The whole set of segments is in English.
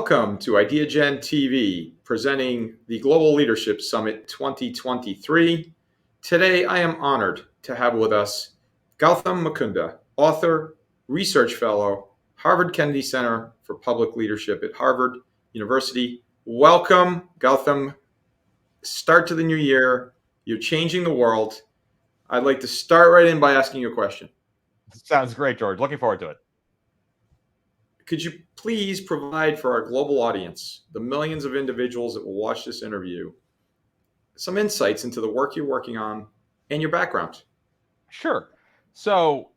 Welcome to Ideagen TV, presenting the Global Leadership Summit 2023. Today, I am honored to have with us Gautam Mukunda, author, research fellow, Harvard Kennedy Center for Public Leadership at Harvard University. Welcome, Gautam. Start to the new year. You're changing the world. I'd like to start right in by asking you a question. Sounds great, George. Looking forward to it. Could you please provide for our global audience, the millions of individuals that will watch this interview, some insights into the work you're working on and your background? Sure. So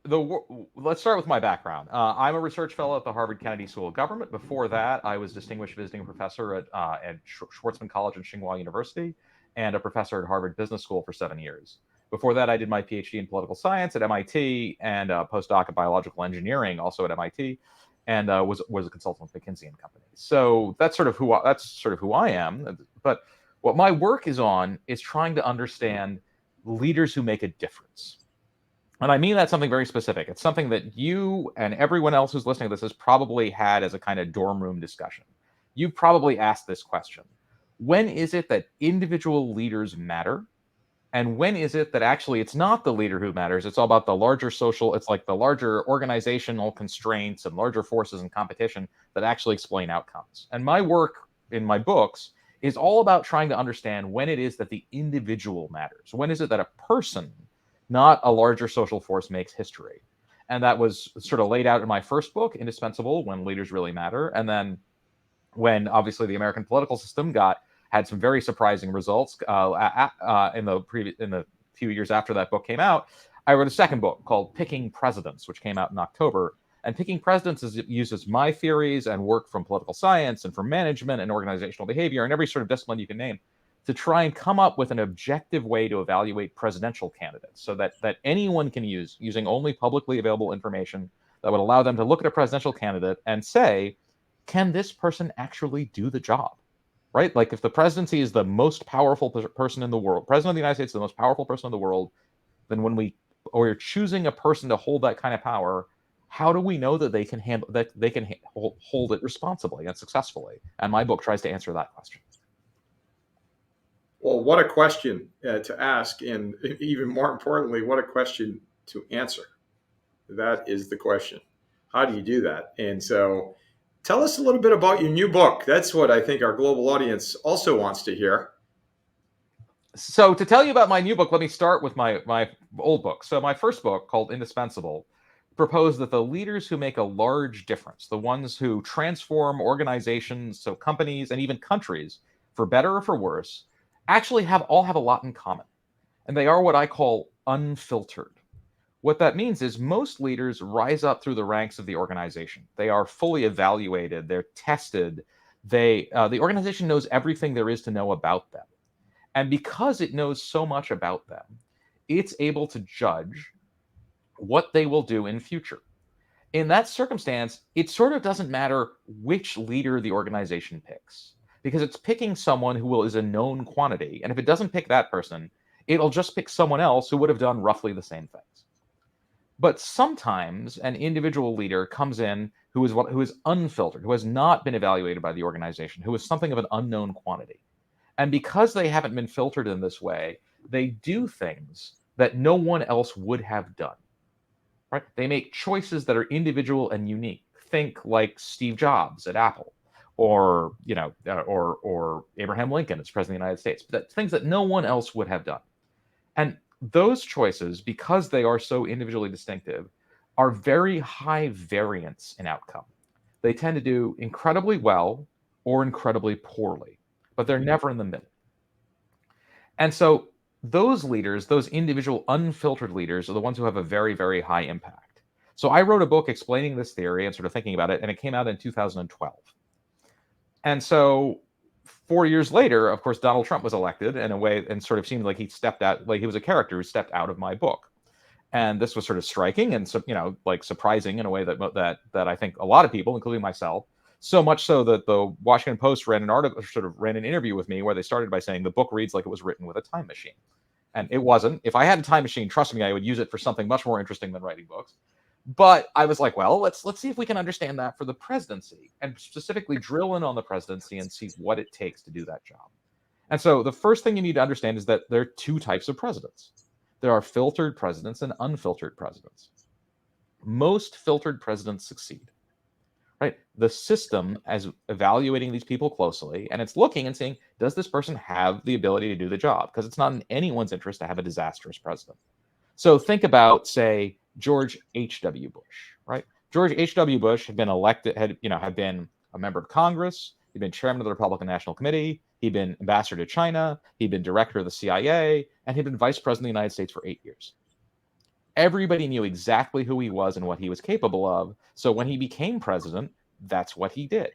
let's start with my background. I'm a research fellow at the Harvard Kennedy School of Government. Before that, I was distinguished visiting professor at Schwartzman College and Tsinghua University and a professor at Harvard Business School for 7 years. Before that, I did my PhD in political science at MIT and a postdoc in biological engineering, also at MIT, and was a consultant with McKinsey and Company. So that's sort of who I am. But what my work is on is trying to understand leaders who make a difference. And I mean that's something very specific. It's something that you and everyone else who's listening to this has probably had as a kind of dorm room discussion. You've probably asked this question. When is it that individual leaders matter? And when is it that actually it's not the leader who matters? It's all about the larger social, it's like the larger organizational constraints and larger forces and competition that actually explain outcomes. And my work in my books is all about trying to understand when it is that the individual matters. When is it that a person, not a larger social force, makes history? And that was sort of laid out in my first book, Indispensable, When Leaders Really Matter. And then when obviously the American political system had some very surprising results in the few years after that book came out, I wrote a second book called Picking Presidents, which came out in October. And Picking Presidents uses my theories and work from political science and from management and organizational behavior and every sort of discipline you can name to try and come up with an objective way to evaluate presidential candidates so that anyone can use, using only publicly available information that would allow them to look at a presidential candidate and say, can this person actually do the job? Right? Like if the presidency is the most powerful person in the world, president of the United States is the most powerful person in the world, then when we're choosing a person to hold that kind of power, how do we know that they can hold it responsibly and successfully? And my book tries to answer that question. Well, what a question to ask, and even more importantly, what a question to answer. That is the question. How do you do that? And so tell us a little bit about your new book. That's what I think our global audience also wants to hear. So to tell you about my new book, let me start with my old book. So my first book, called Indispensable, proposed that the leaders who make a large difference, the ones who transform organizations, so companies and even countries, for better or for worse, actually all have a lot in common. And they are what I call unfiltered. What that means is most leaders rise up through the ranks of the organization. They are fully evaluated. They're tested. The organization knows everything there is to know about them. And because it knows so much about them, it's able to judge what they will do in future. In that circumstance, it sort of doesn't matter which leader the organization picks, because it's picking someone who is a known quantity. And if it doesn't pick that person, it'll just pick someone else who would have done roughly the same things. But sometimes an individual leader comes in who is unfiltered, who has not been evaluated by the organization, who is something of an unknown quantity. And because they haven't been filtered in this way, they do things that no one else would have done. Right? They make choices that are individual and unique. Think like Steve Jobs at Apple, or Abraham Lincoln as president of the United States. But things that no one else would have done. And those choices, because they are so individually distinctive, are very high variance in outcome. They tend to do incredibly well or incredibly poorly, but they're never in the middle. And so those leaders, those individual unfiltered leaders, are the ones who have a very, very high impact. So I wrote a book explaining this theory and sort of thinking about it, and it came out in 2012. And so 4 years later, of course, Donald Trump was elected in a way, and sort of seemed like he stepped out, like he was a character who stepped out of my book. And this was sort of striking and like surprising in a way that I think a lot of people, including myself, so much so that the Washington Post ran an interview with me where they started by saying the book reads like it was written with a time machine. And it wasn't. If I had a time machine, trust me, I would use it for something much more interesting than writing books. But I was like, well, let's see if we can understand that for the presidency, and specifically drill in on the presidency and see what it takes to do that job. And so the first thing you need to understand is that there are two types of presidents. There are filtered presidents and unfiltered presidents. Most filtered presidents succeed, right? The system is evaluating these people closely, and it's looking and saying, does this person have the ability to do the job? Because it's not in anyone's interest to have a disastrous president. So think about, say, George H.W. Bush, right? George H.W. Bush had been elected, had been a member of Congress. He'd been chairman of the Republican National Committee. He'd been ambassador to China. He'd been director of the CIA, and he'd been vice president of the United States for 8 years. Everybody knew exactly who he was and what he was capable of. So when he became president, that's what he did.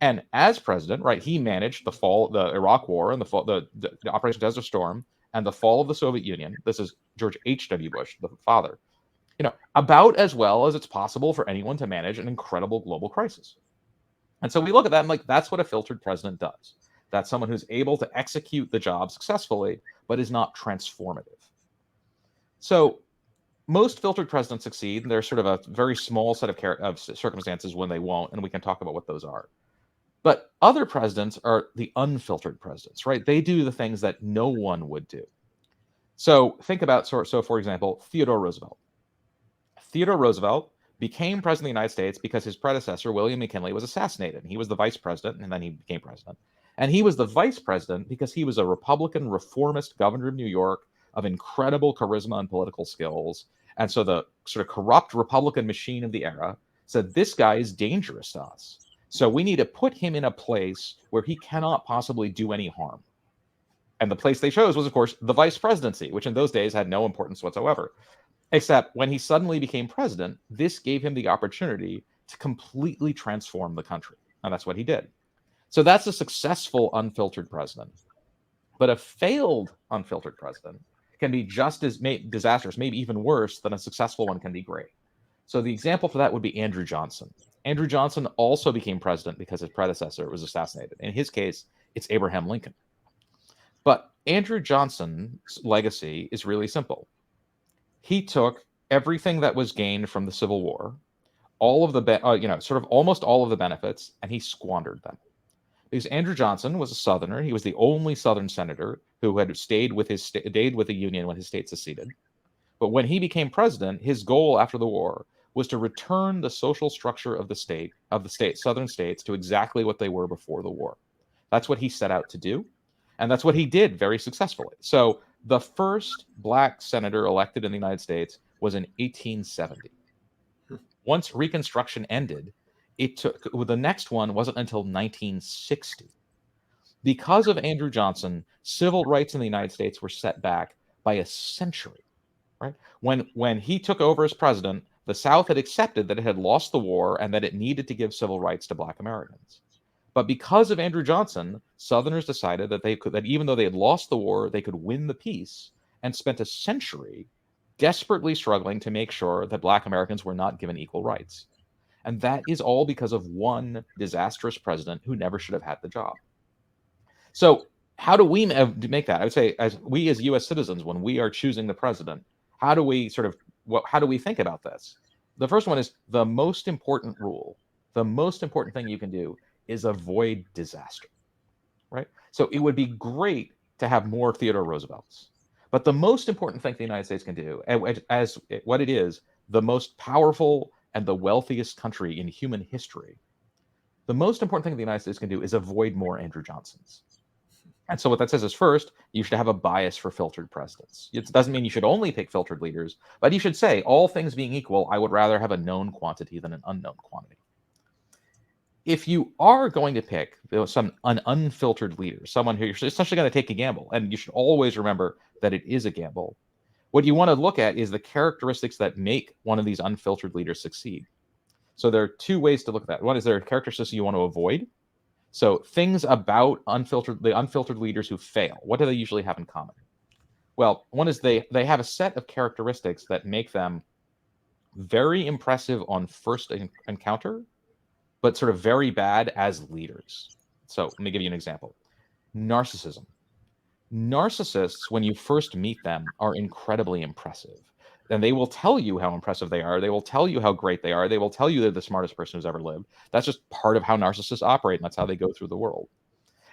And as president, right, he managed the Iraq War and the Operation Desert Storm and the fall of the Soviet Union. This is George H.W. Bush, the father, about as well as it's possible for anyone to manage an incredible global crisis. And so we look at that and like, that's what a filtered president does. That's someone who's able to execute the job successfully, but is not transformative. So most filtered presidents succeed, and there's sort of a very small set of circumstances when they won't, and we can talk about what those are. But other presidents are the unfiltered presidents, right? They do the things that no one would do. So think about, for example, Theodore Roosevelt. Theodore Roosevelt became president of the United States because his predecessor, William McKinley, was assassinated. He was the vice president, and then he became president. And he was the vice president because he was a Republican reformist governor of New York of incredible charisma and political skills. And so the sort of corrupt Republican machine of the era said, this guy is dangerous to us. So we need to put him in a place where he cannot possibly do any harm. And the place they chose was, of course, the vice presidency, which in those days had no importance whatsoever. Except when he suddenly became president, this gave him the opportunity to completely transform the country. And that's what he did. So that's a successful unfiltered president. But a failed unfiltered president can be just as disastrous, maybe even worse than a successful one can be great. So the example for that would be Andrew Johnson. Andrew Johnson also became president because his predecessor was assassinated. In his case, it's Abraham Lincoln. But Andrew Johnson's legacy is really simple. He took everything that was gained from the Civil War, all of the, sort of almost all of the benefits, and he squandered them. Because Andrew Johnson was a Southerner. He was the only Southern senator who had stayed with the Union when his state seceded. But when he became president, his goal after the war was to return the social structure of the Southern states to exactly what they were before the war. That's what he set out to do, and that's what he did very successfully. So the first black senator elected in the United States was in 1870. Once Reconstruction ended, the next one wasn't until 1960. Because of Andrew Johnson, civil rights in the United States were set back by a century. Right? When he took over as president, the South had accepted that it had lost the war and that it needed to give civil rights to Black Americans. But because of Andrew Johnson, Southerners decided that even though they had lost the war, they could win the peace, and spent a century desperately struggling to make sure that Black Americans were not given equal rights. And that is all because of one disastrous president who never should have had the job. So how do we make that? I would say, as U.S. citizens, when we are choosing the president, how do we think about this? The first one is the most important rule. The most important thing you can do is avoid disaster, right? So it would be great to have more Theodore Roosevelts. But the most important thing the United States can do, as what it is, the most powerful and the wealthiest country in human history, the most important thing the United States can do is avoid more Andrew Johnsons. And so what that says is, first, you should have a bias for filtered presidents. It doesn't mean you should only pick filtered leaders, but you should say, all things being equal, I would rather have a known quantity than an unknown quantity. If you are going to pick an unfiltered leader, someone who you're essentially going to take a gamble, and you should always remember that it is a gamble, what you want to look at is the characteristics that make one of these unfiltered leaders succeed. So there are two ways to look at that. One is, there are characteristics you want to avoid. So things about the unfiltered leaders who fail, what do they usually have in common? Well, one is they have a set of characteristics that make them very impressive on first encounter, but sort of very bad as leaders. So let me give you an example. Narcissism. Narcissists, when you first meet them, are incredibly impressive. and they will tell you how impressive they are. They will tell you how great they are. They will tell you they're the smartest person who's ever lived. That's just part of how narcissists operate, and that's how they go through the world.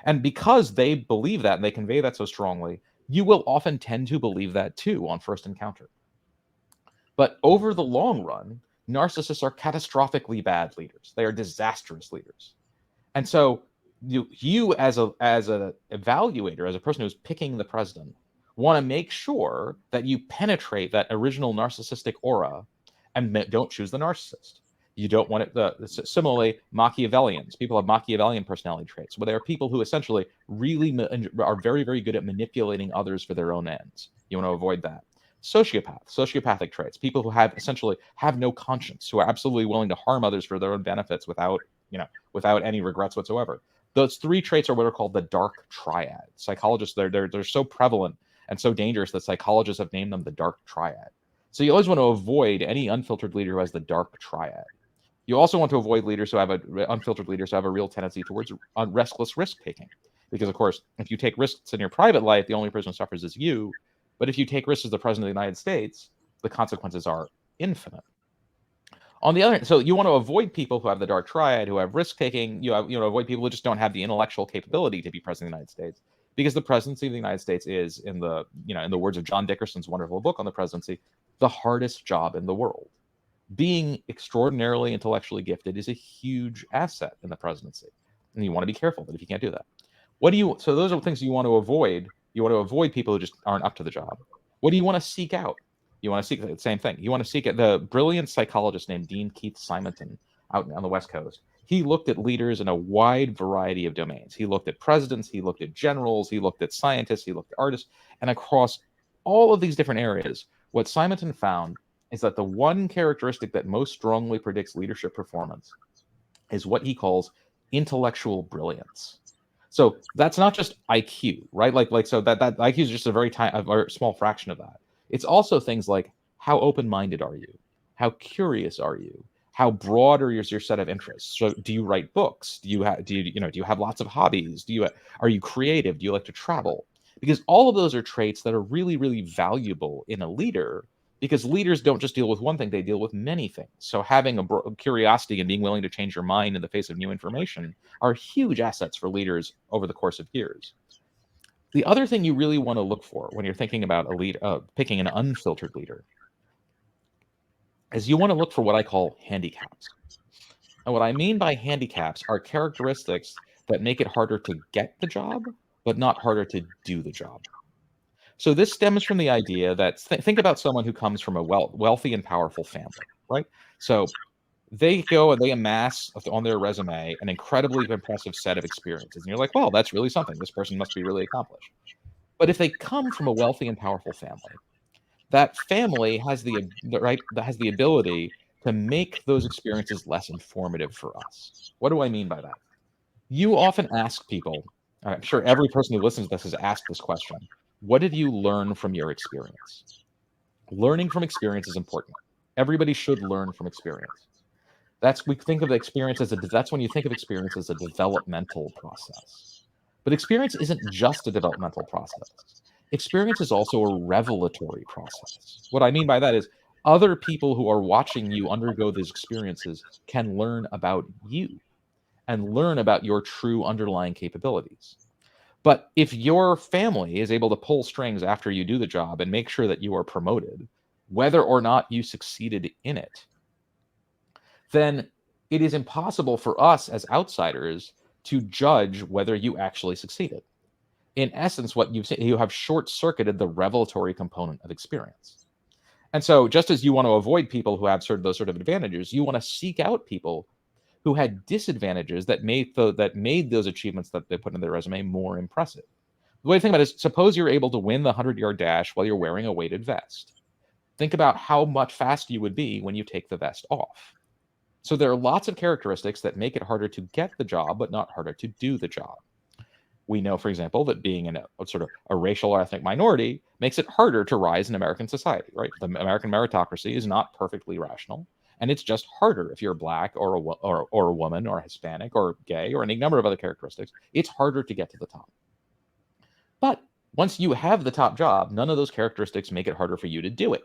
And because they believe that and they convey that so strongly, you will often tend to believe that too on first encounter. But over the long run, narcissists are catastrophically bad leaders. They are disastrous leaders. And so you as a evaluator, as a person who's picking the president, want to make sure that you penetrate that original narcissistic aura and don't choose the narcissist. You don't want it. Similarly, Machiavellians, people have Machiavellian personality traits, where they are people who essentially really are very, very good at manipulating others for their own ends. You want to avoid that. Sociopathic traits, people who essentially have no conscience, who are absolutely willing to harm others for their own benefits without any regrets whatsoever. Those three traits are what are called the dark triad. Psychologists, they're so prevalent and so dangerous that psychologists have named them the dark triad. So you always want to avoid any unfiltered leader who has the dark triad. You also want to avoid unfiltered leaders who have a real tendency towards restless risk taking, because of course, if you take risks in your private life, the only person who suffers is you. But if you take risks as the president of the United States, the consequences are infinite. On the other hand, so you want to avoid people who have the dark triad, who have risk taking. You avoid people who just don't have the intellectual capability to be president of the United States, because the presidency of the United States is, in the words of John Dickerson's wonderful book on the presidency, the hardest job in the world. Being extraordinarily intellectually gifted is a huge asset in the presidency, and you want to be careful that if you can't do that. So those are things you want to avoid. You want to avoid people who just aren't up to the job. What do you want to seek out? You want to seek the same thing. You want to seek the brilliant psychologist named Dean Keith Simonton out on the West Coast. He looked at leaders in a wide variety of domains. He looked at presidents, he looked at generals, he looked at scientists, he looked at artists, and across all of these different areas, what Simonton found is that the one characteristic that most strongly predicts leadership performance is what he calls intellectual brilliance. So that's not just IQ, right? So that IQ is just a very small fraction of that. It's also things like, how open-minded are you? How curious are you? How broad are your set of interests? So do you write books? Do you have lots of hobbies? Are you creative? Do you like to travel? Because all of those are traits that are really, really valuable in a leader, because leaders don't just deal with one thing, they deal with many things. So having a curiosity and being willing to change your mind in the face of new information are huge assets for leaders over the course of years. The other thing you really want to look for when you're thinking about picking an unfiltered leader is you want to look for what I call handicaps. And what I mean by handicaps are characteristics that make it harder to get the job, but not harder to do the job. So this stems from the idea that think about someone who comes from a wealthy and powerful family, right? So they go and they amass on their resume an incredibly impressive set of experiences. And you're like, well, that's really something. This person must be really accomplished. But if they come from a wealthy and powerful family, that family has the ability to make those experiences less informative for us. What do I mean by that? You often ask people, I'm sure every person who listens to this has asked this question, what did you learn from your experience? Learning from experience is important. Everybody should learn from experience. That's when you think of experience as a developmental process. But experience isn't just a developmental process. Experience is also a revelatory process. What I mean by that is other people who are watching you undergo these experiences can learn about you and learn about your true underlying capabilities. But if your family is able to pull strings after you do the job and make sure that you are promoted, whether or not you succeeded in it, then it is impossible for us as outsiders to judge whether you actually succeeded. In essence, what you have short-circuited the revelatory component of experience. And so just as you want to avoid people who have those sort of advantages, you want to seek out people who had disadvantages that made those achievements that they put in their resume more impressive. The way to think about it is, suppose you're able to win the 100-yard dash while you're wearing a weighted vest. Think about how much faster you would be when you take the vest off. So there are lots of characteristics that make it harder to get the job, but not harder to do the job. We know, for example, that being in a racial or ethnic minority makes it harder to rise in American society, right? The American meritocracy is not perfectly rational. And it's just harder if you're Black or a woman or Hispanic or gay or any number of other characteristics. It's harder to get to the top. But once you have the top job, none of those characteristics make it harder for you to do it.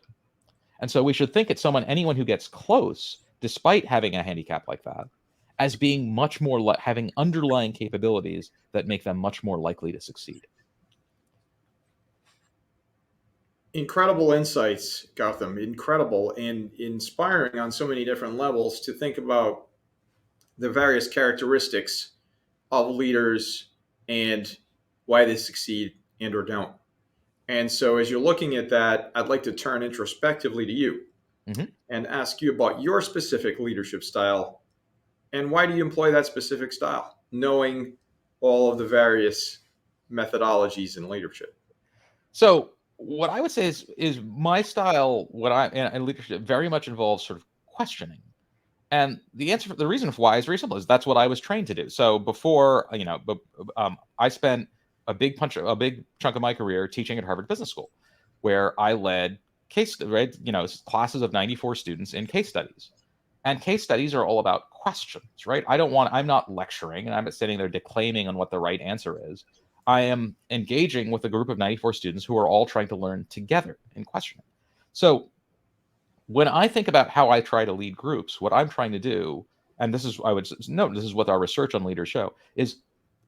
And so we should think at anyone who gets close, despite having a handicap like that, as being much more having underlying capabilities that make them much more likely to succeed. Incredible insights, Gautam. Incredible and inspiring on so many different levels to think about the various characteristics of leaders and why they succeed and or don't. And so as you're looking at that, I'd like to turn introspectively to you and ask you about your specific leadership style and why do you employ that specific style, knowing all of the various methodologies in leadership. So what I would say is my style, and leadership very much involves sort of questioning. And the reason for why is very simple. Is that's what I was trained to do. So before, I spent a big chunk of my career teaching at Harvard Business School, where I led classes of 94 students in case studies. And case studies are all about questions, right? I'm not lecturing and I'm not sitting there declaiming on what the right answer is. I am engaging with a group of 94 students who are all trying to learn together in questioning. So when I think about how I try to lead groups, what I'm trying to do, and this is what our research on leaders show, is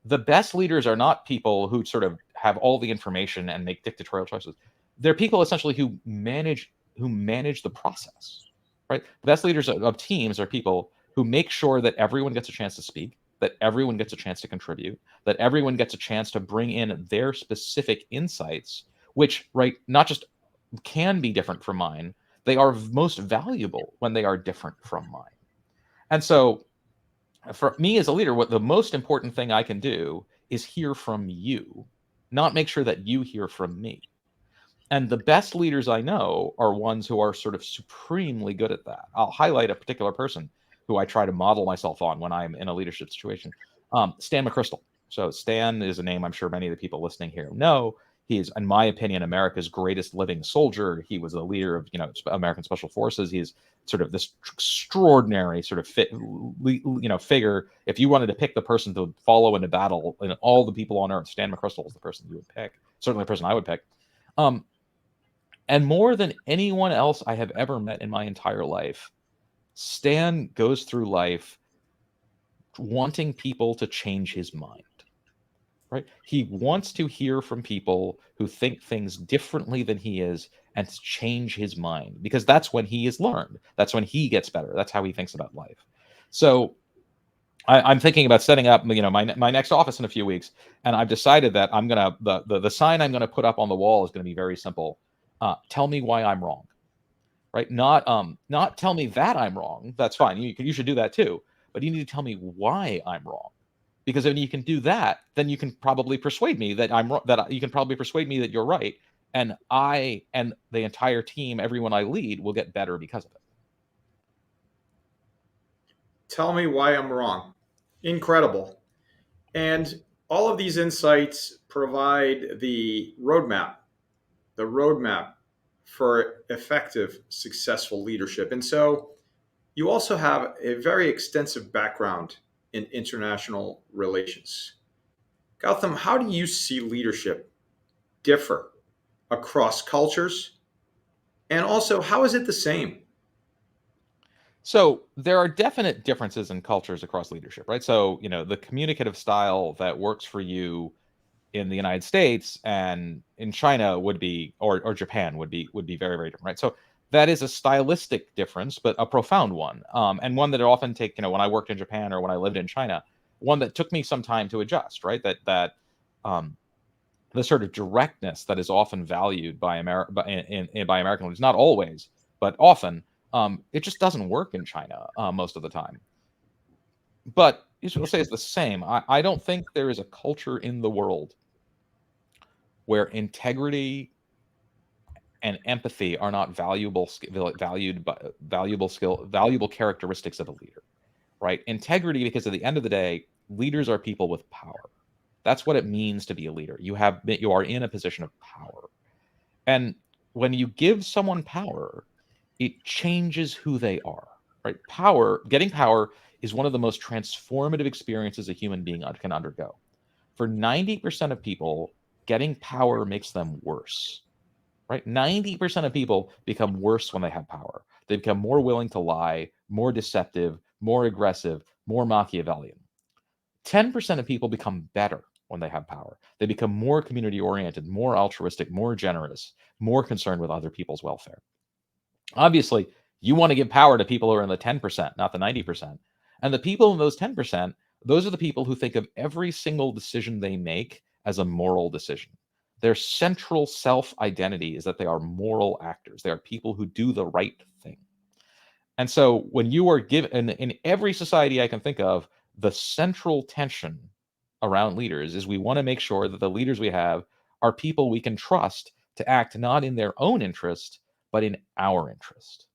the best leaders are not people who sort of have all the information and make dictatorial choices. They're people essentially who manage the process, right? The best leaders of teams are people who make sure that everyone gets a chance to speak, that everyone gets a chance to contribute, that everyone gets a chance to bring in their specific insights, which, right, not just can be different from mine, they are most valuable when they are different from mine. And so for me as a leader, what the most important thing I can do is hear from you, not make sure that you hear from me. And the best leaders I know are ones who are sort of supremely good at that. I'll highlight a particular person who I try to model myself on when I'm in a leadership situation. Stan McChrystal. So Stan is a name I'm sure many of the people listening here know. He is, in my opinion, America's greatest living soldier. He was a leader of, American Special Forces. He's sort of this extraordinary sort of figure. If you wanted to pick the person to follow into battle, and all the people on Earth, Stan McChrystal is the person you would pick. Certainly, the person I would pick. And more than anyone else I have ever met in my entire life, Stan goes through life wanting people to change his mind. Right? He wants to hear from people who think things differently than he is and to change his mind, because that's when he is learned. That's when he gets better. That's how he thinks about life. So I'm thinking about setting up, my next office in a few weeks, and I've decided that I'm gonna the sign I'm gonna put up on the wall is gonna be very simple. Tell me why I'm wrong. Right? Not tell me that I'm wrong. That's fine. You should do that too. But you need to tell me why I'm wrong. Because when you can do that, then you can probably persuade me that I'm wrong, you can probably persuade me that you're right. And I and the entire team, everyone I lead, will get better because of it. Tell me why I'm wrong. Incredible. And all of these insights provide the roadmap for effective, successful leadership. And so you also have a very extensive background in international relations. Gautam, how do you see leadership differ across cultures? And also, how is it the same? So there are definite differences in cultures across leadership, right? So, the communicative style that works for you in the United States and in China would be, or Japan would be very, very different, right? So that is a stylistic difference, but a profound one, and one that I often take. When I worked in Japan or when I lived in China, one that took me some time to adjust, right? That the sort of directness that is often valued by by American leaders, not always, but often, it just doesn't work in China most of the time. But Israel say it's the same. I don't think there is a culture in the world where integrity and empathy are not valuable characteristics of a leader, right? Integrity, because at the end of the day, leaders are people with power. That's what it means to be a leader. You are in a position of power, and when you give someone power, it changes who they are, right? Getting power is one of the most transformative experiences a human being can undergo. For 90% of people, getting power makes them worse. right? 90% of people become worse when they have power. They become more willing to lie, more deceptive, more aggressive, more Machiavellian. 10% of people become better when they have power. They become more community oriented, more altruistic, more generous, more concerned with other people's welfare. Obviously, you want to give power to people who are in the 10%, not the 90%. And the people in those 10%, those are the people who think of every single decision they make as a moral decision. Their central self-identity is that they are moral actors. They are people who do the right thing. And so when you are given, in every society I can think of, the central tension around leaders is we want to make sure that the leaders we have are people we can trust to act not in their own interest, but in our interest.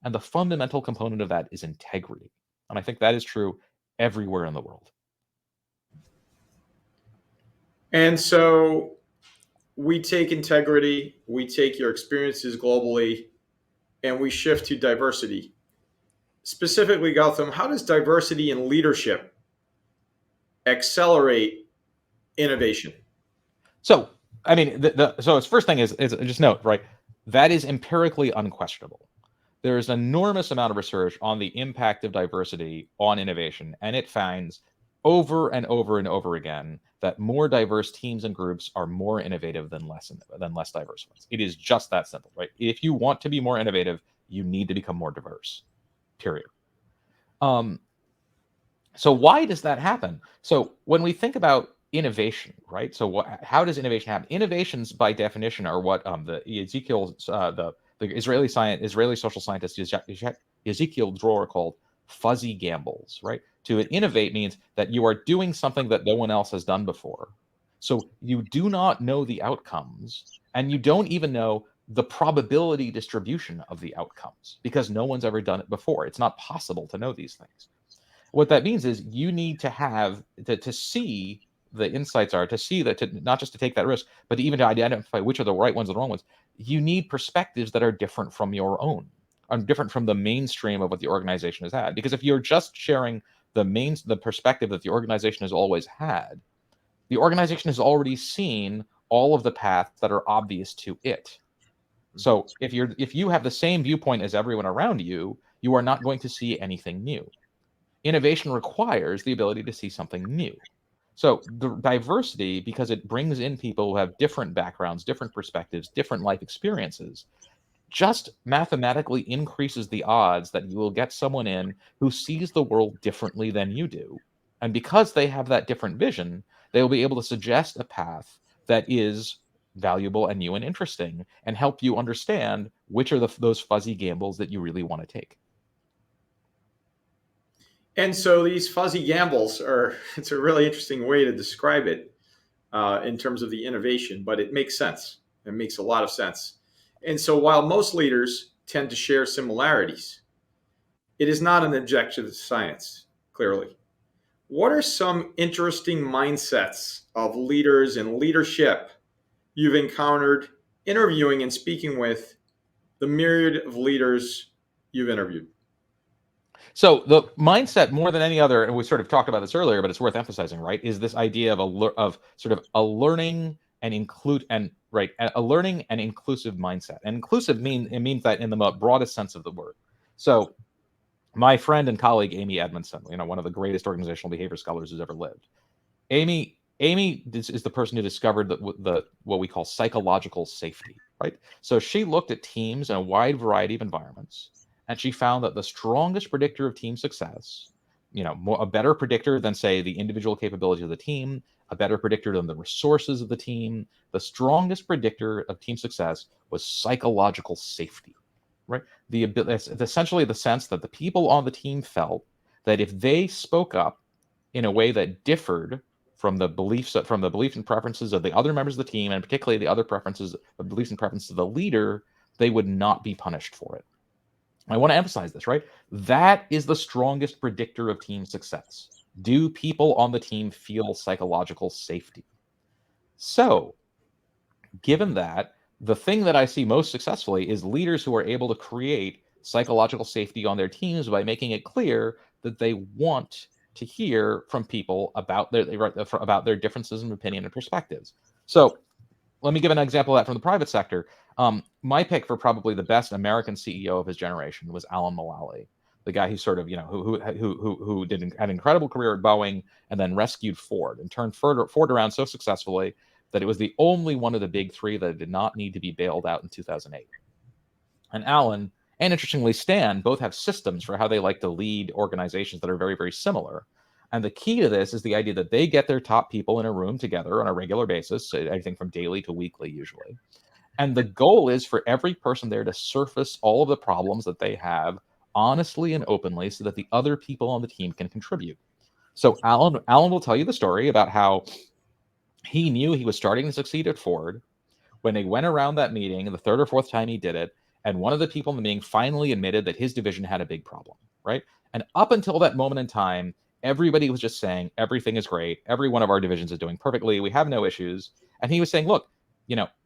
And the fundamental component of that is integrity. And I think that is true everywhere in the world. And so we take integrity, we take your experiences globally, and we shift to diversity. Specifically, Gautam, how does diversity in leadership accelerate innovation? So, I mean, so its first thing is just note, right? That is empirically unquestionable. There is an enormous amount of research on the impact of diversity on innovation, and it finds over and over and over again that more diverse teams and groups are more innovative than less diverse ones. It is just that simple, right? If you want to be more innovative, you need to become more diverse. Period. So why does that happen? So when we think about innovation, right? So how does innovation happen? Innovations, by definition, are what the Israeli social scientist Ezekiel Dror called fuzzy gambles, right? To innovate means that you are doing something that no one else has done before. So you do not know the outcomes, and you don't even know the probability distribution of the outcomes because no one's ever done it before. It's not possible to know these things. What that means is you need to have to see the insights are, to see that, to not just to take that risk, but to even to identify which are the right ones and the wrong ones. You need perspectives that are different from your own, are different from the mainstream of what the organization has had. Because if you're just sharing the perspective that the organization has always had, the organization has already seen all of the paths that are obvious to it. So if you have the same viewpoint as everyone around you, you are not going to see anything new. Innovation requires the ability to see something new. So the diversity, because it brings in people who have different backgrounds, different perspectives, different life experiences, just mathematically increases the odds that you will get someone in who sees the world differently than you do. And because they have that different vision, they will be able to suggest a path that is valuable and new and interesting and help you understand which are those fuzzy gambles that you really want to take. And so these fuzzy gambles are, it's a really interesting way to describe it in terms of the innovation, but it makes sense. It makes a lot of sense. And so while most leaders tend to share similarities, it is not an objective science, clearly. What are some interesting mindsets of leaders and leadership you've encountered interviewing and speaking with the myriad of leaders you've interviewed? So the mindset, more than any other, and we sort of talked about this earlier, but it's worth emphasizing, right? Is this idea of sort of a learning and a learning and inclusive mindset. And inclusive means that in the broadest sense of the word. So my friend and colleague Amy Edmondson, one of the greatest organizational behavior scholars who's ever lived. Amy is the person who discovered the what we call psychological safety, right? So she looked at teams in a wide variety of environments, and she found that the strongest predictor of team success, a better predictor than, say, the individual capabilities of the team, a better predictor than the resources of the team, the strongest predictor of team success was psychological safety, right? Essentially the sense that the people on the team felt that if they spoke up in a way that differed from the beliefs and preferences of the other members of the team, and particularly the other beliefs and preferences of the leader, they would not be punished for it. I want to emphasize this, right? That is the strongest predictor of team success. Do people on the team feel psychological safety? So, given that, the thing that I see most successfully is leaders who are able to create psychological safety on their teams by making it clear that they want to hear from people about their differences in opinion and perspectives. So let me give an example of that from the private sector. My pick for probably the best American CEO of his generation was Alan Mulally, the guy who sort of, who had an incredible career at Boeing and then rescued Ford and turned Ford around so successfully that it was the only one of the big three that did not need to be bailed out in 2008. And Alan and interestingly Stan both have systems for how they like to lead organizations that are very, very similar. And the key to this is the idea that they get their top people in a room together on a regular basis, anything from daily to weekly usually. And the goal is for every person there to surface all of the problems that they have honestly and openly so that the other people on the team can contribute. So Alan will tell you the story about how he knew he was starting to succeed at Ford when they went around that meeting, the third or fourth time he did it, and one of the people in the meeting finally admitted that his division had a big problem, right? And up until that moment in time, everybody was just saying, everything is great. Every one of our divisions is doing perfectly. We have no issues. And he was saying, look,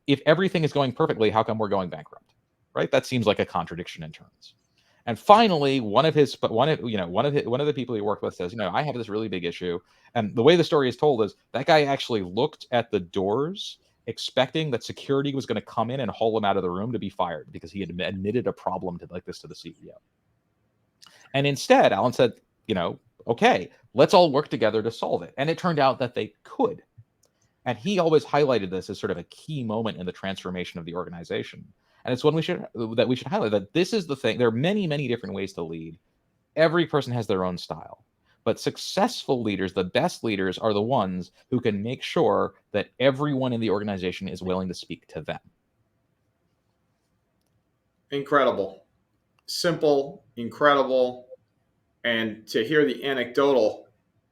if everything is going perfectly, how come we're going bankrupt, right? That seems like a contradiction in terms. And finally, one of the people he worked with says, I have this really big issue. And the way the story is told is that guy actually looked at the doors expecting that security was going to come in and haul him out of the room to be fired because he had admitted a problem like this to the CEO. And instead, Alan said, okay, let's all work together to solve it. And it turned out that they could. And he always highlighted this as sort of a key moment in the transformation of the organization. And it's one we should highlight, that this is the thing. There are many, many different ways to lead. Every person has their own style. But successful leaders, the best leaders, are the ones who can make sure that everyone in the organization is willing to speak to them. Incredible. Simple, incredible. And to hear the anecdotal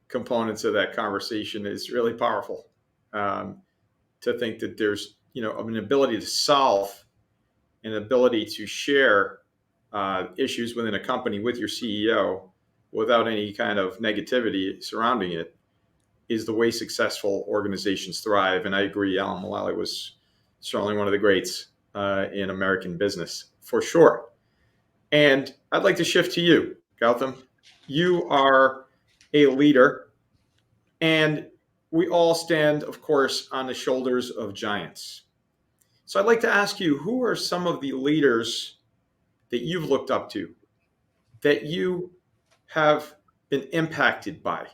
components of that conversation is really powerful. To think that there's, an ability to solve, an ability to share issues within a company with your CEO without any kind of negativity surrounding it is the way successful organizations thrive. And I agree, Alan Mulally was certainly one of the greats in American business, for sure. And I'd like to shift to you, Gautam. You are a leader, and we all stand, of course, on the shoulders of giants. So I'd like to ask you, who are some of the leaders that you've looked up to, that you have been impacted by?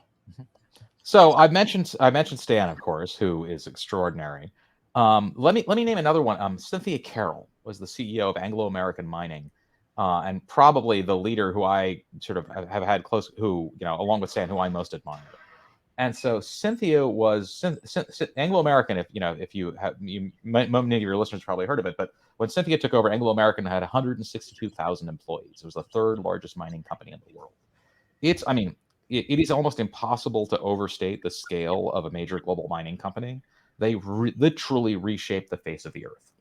So I mentioned Stan, of course, who is extraordinary. Let me name another one. Cynthia Carroll was the CEO of Anglo American Mining, and probably the leader who I sort of have had close, who along with Stan, who I most admire. And so Cynthia was Anglo American. If you have, many of your listeners probably heard of it, but when Cynthia took over, Anglo American had 162,000 employees. It was the third largest mining company in the world. It is almost impossible to overstate the scale of a major global mining company. They literally reshaped the face of the earth.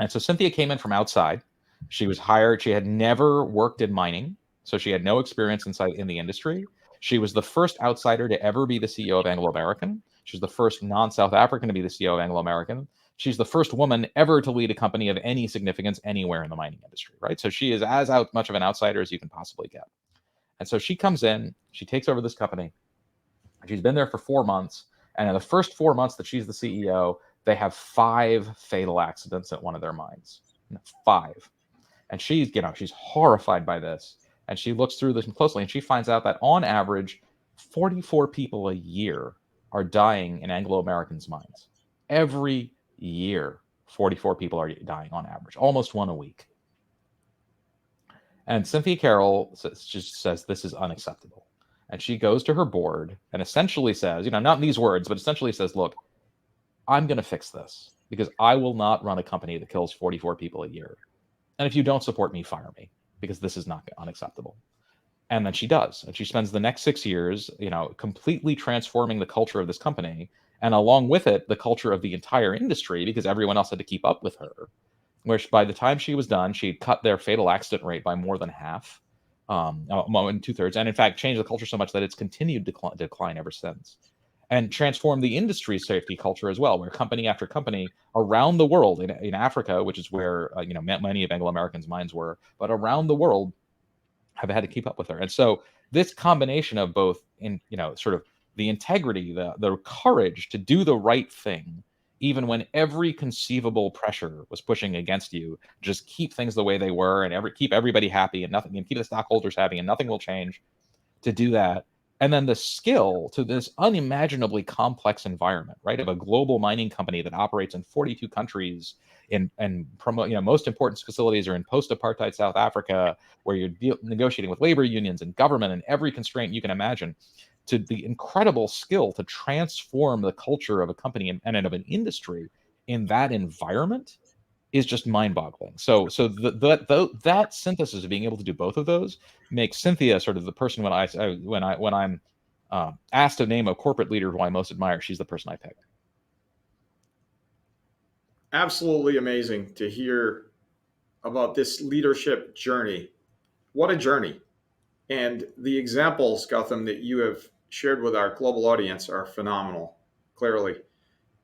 And so Cynthia came in from outside. She was hired. She had never worked in mining, so she had no experience in the industry. She was the first outsider to ever be the CEO of Anglo American. She was the first non-South African to be the CEO of Anglo American. She's the first woman ever to lead a company of any significance anywhere in the mining industry, right? So she is as much of an outsider as you can possibly get. And so she comes in, she takes over this company. She's been there for 4 months. And in the first 4 months that she's the CEO, they have 5 fatal accidents at one of their mines. 5. And she's horrified by this. And she looks through this closely, and she finds out that on average, 44 people a year are dying in Anglo American's mines. Every year, 44 people are dying on average, almost one a week. And Cynthia Carroll just says this is unacceptable. And she goes to her board and essentially says, not in these words, but essentially says, look, I'm going to fix this because I will not run a company that kills 44 people a year. And if you don't support me, fire me, because this is not unacceptable. And then she does. And she spends the next 6 years, completely transforming the culture of this company. And along with it, the culture of the entire industry, because everyone else had to keep up with her. Where by the time she was done, she'd cut their fatal accident rate by more than half, 2/3, and in fact changed the culture so much that it's continued to decline ever since, and transformed the industry's safety culture as well, where company after company around the world, in Africa, which is where many of Anglo American's mines were, but around the world, have had to keep up with her. And so this combination of both, sort of the integrity, the courage to do the right thing even when every conceivable pressure was pushing against you, just keep things the way they were and keep everybody happy and nothing, and keep the stockholders happy and nothing will change, to do that. And then the skill to this unimaginably complex environment, right, of a global mining company that operates in 42 countries and promote, most important facilities are in post-apartheid South Africa, where you're negotiating with labor unions and government and every constraint you can imagine, to the incredible skill to transform the culture of a company and of an industry in that environment is just mind-boggling. So that synthesis of being able to do both of those makes Cynthia sort of the person when I'm asked to name a corporate leader who I most admire, she's the person I pick. Absolutely amazing to hear about this leadership journey. What a journey. And the examples, Gautam, that you have shared with our global audience are phenomenal, clearly.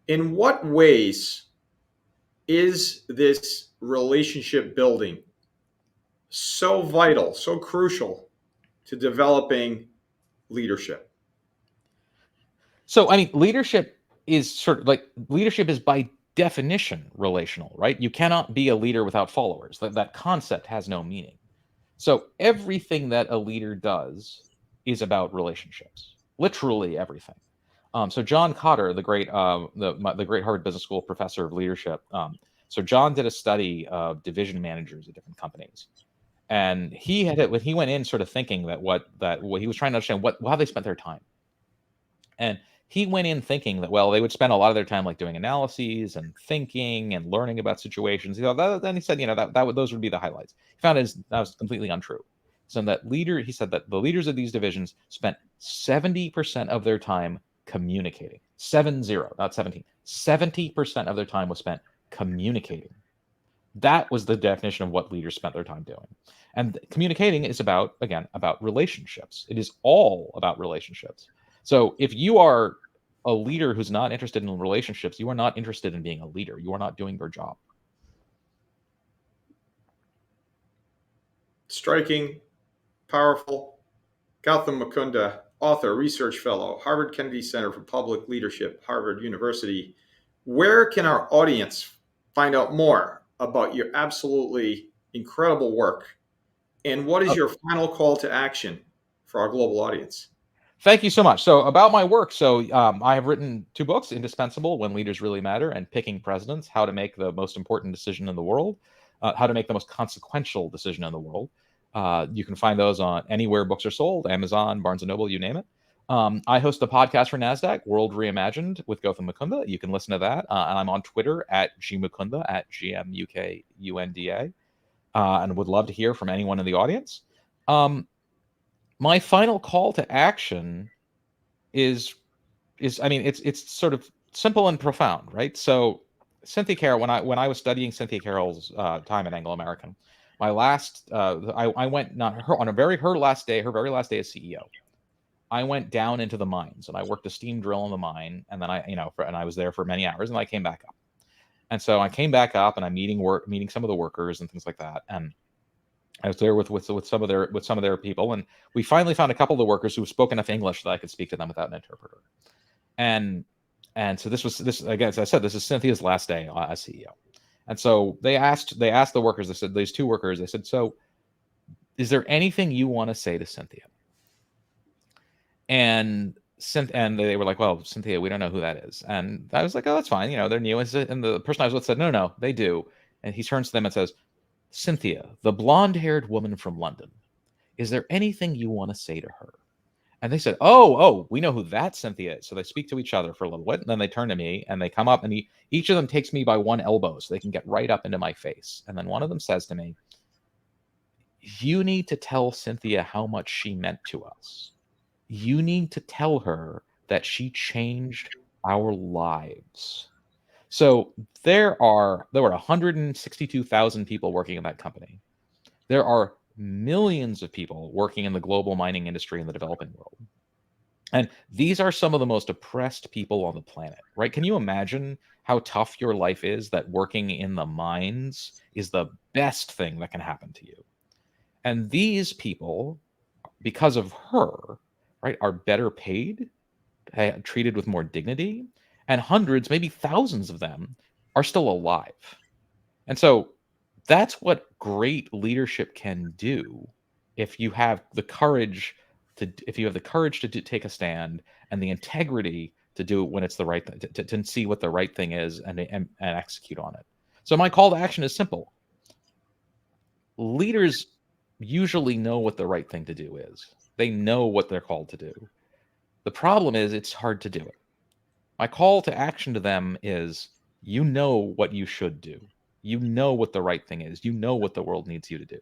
In what ways is this relationship building so vital, so crucial to developing leadership? So, I mean, leadership is by definition relational, right? You cannot be a leader without followers. That concept has no meaning. So everything that a leader does is about relationships. Literally everything. So John Kotter, the great Harvard Business School professor of leadership. So John did a study of division managers at different companies, and he went in sort of thinking that what he was trying to understand how they spent their time, and he went in thinking that, well, they would spend a lot of their time like doing analyses and thinking and learning about situations. Then he said, those would be the highlights. He found that was completely untrue. So he said that the leaders of these divisions spent 70% of their time communicating. 70, not 17. 70% of their time was spent communicating. That was the definition of what leaders spent their time doing. And communicating is about relationships. It is all about relationships. So if you are a leader who's not interested in relationships, you are not interested in being a leader. You are not doing your job. Striking, powerful. Gautam Mukunda, author, research fellow, Harvard Kennedy Center for Public Leadership, Harvard University. Where can our audience find out more about your absolutely incredible work? And what is your final call to action for our global audience? Thank you so much. So about my work. So I have written 2 books, Indispensable, When Leaders Really Matter, and Picking Presidents, How to Make the Most Important Decision in the World, How to Make the Most Consequential Decision in the World. You can find those on anywhere books are sold, Amazon, Barnes & Noble, you name it. I host a podcast for Nasdaq, World Reimagined, with Gautam Mukunda. You can listen to that. And I'm on Twitter at gmukunda, at GMUKUNDA, and would love to hear from anyone in the audience. My final call to action is it's sort of simple and profound, right? So Cynthia Carroll, when I was studying Cynthia Carroll's time at Anglo American, my last I went not her on her very last day as CEO. I went down into the mines and I worked a steam drill in the mine, and then I was there for many hours, and I came back up. And so I came back up and I'm meeting some of the workers and things like that, and I was there with some of their people, and we finally found a couple of the workers who spoke enough English that I could speak to them without an interpreter. And so this again, as I said, this is Cynthia's last day as CEO. And so they asked the workers. They said, these 2 workers. They said, "So, is there anything you want to say to Cynthia?" And they were like, "Well, Cynthia, we don't know who that is." And I was like, "Oh, that's fine. They're new." And the person I was with said, "No, they do." And he turns to them and says, "Cynthia, the blonde-haired woman from London, is there anything you want to say to her?" And they said, "Oh, we know who that Cynthia is." So they speak to each other for a little bit, and then they turn to me and they come up, and each of them takes me by one elbow so they can get right up into my face. And then one of them says to me, "You need to tell Cynthia how much she meant to us. You need to tell her that she changed our lives." So there were 162,000 people working in that company. There are millions of people working in the global mining industry in the developing world. And these are some of the most oppressed people on the planet, right? Can you imagine how tough your life is, that working in the mines is the best thing that can happen to you? And these people, because of her, right, are better paid, treated with more dignity, and hundreds, maybe thousands of them are still alive. And so that's what great leadership can do if you have the courage to take a stand and the integrity to do it when it's the right thing, to see what the right thing is and execute on it. So my call to action is simple. Leaders usually know what the right thing to do is. They know what they're called to do. The problem is it's hard to do it. My call to action to them is, you know what you should do. You know what the right thing is. You know what the world needs you to do.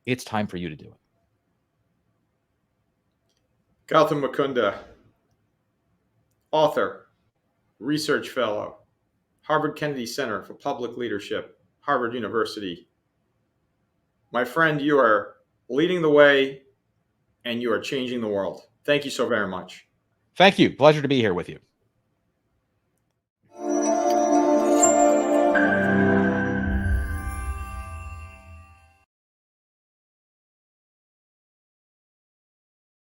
It's time for you to do it. Gautam Mukunda, author, research fellow, Harvard Kennedy Center for Public Leadership, Harvard University. My friend, you are leading the way and you are changing the world. Thank you so very much. Thank you. Pleasure to be here with you.